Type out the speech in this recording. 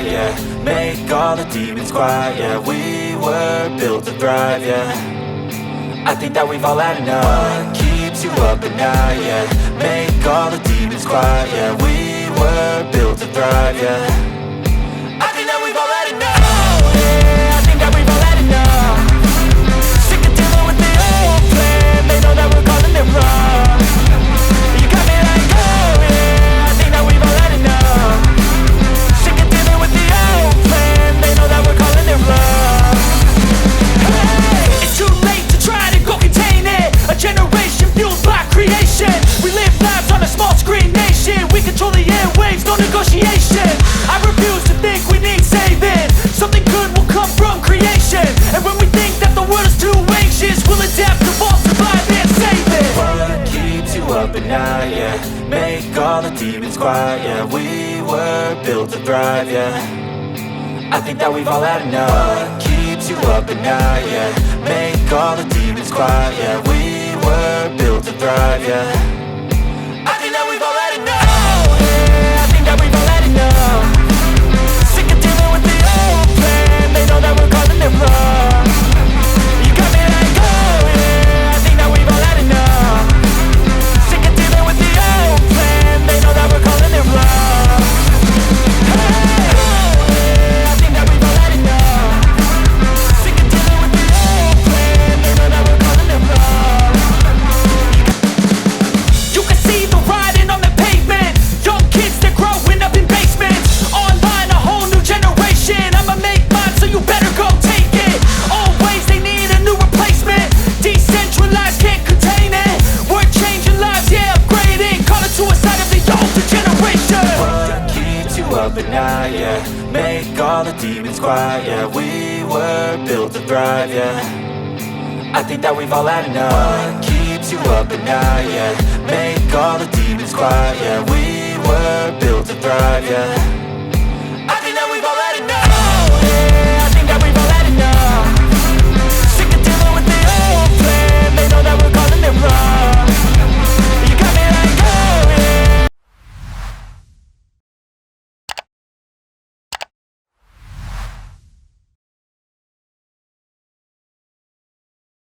night, yeah. Make all the demons quiet, yeah. We were built to thrive, yeah. I think that we've all had enough. What keeps you up at night, yeah. Make all the demons quiet, yeah. We were built to thrive, yeah. I think that we've all had enough. Oh, yeah, I think that we've all had enough. Sick of dealing with the old plan. They know that we're calling it wrong. You got me like, oh yeah, I think that we've all had enough. Sick of dealing with the old plan. They know that we're calling it wrong. Hey, it's too late to try to go contain it. A generation fueled by creation. We live lives on a small screen nation. We control the airwaves, no negotiation. I refuse to think we need saving. Something good will come from creation. And when we think that the world is too anxious, we'll adapt, evolve, survive and save it. What keeps you up at night, yeah. Make all the demons quiet, yeah. We were built to thrive, yeah. I think that we've all had enough. What keeps you up at night, yeah. Make all the demons quiet, yeah. We were built to thrive, yeah. I think that we've all had enough. Oh yeah, I think that we've all had enough. Sick of dealing with the old plan. They know that we're calling it wrong. You got me like, oh yeah, I think that we've all had enough. Sick of dealing with the old plan. They know that we're calling it wrong. Hey, oh yeah, I think that we've all had enough. Sick of dealing with the old plan. They know that we're calling it wrong. You can see the writing on the pavement. Young kids, they're growing up in basements. Online, a whole new generation. I'ma make mine, so you better go take it. Always, they need a new replacement. Decentralized, can't contain it. We're changing lives, yeah, upgrading. Call it suicide of the older generation. What keeps you up at night, yeah. Make all the demons quiet, yeah. We were built to thrive, yeah. I think that we've all had enough. What keeps you up at night, yeah. Make all the demons quiet, yeah. We were built to thrive, yeah.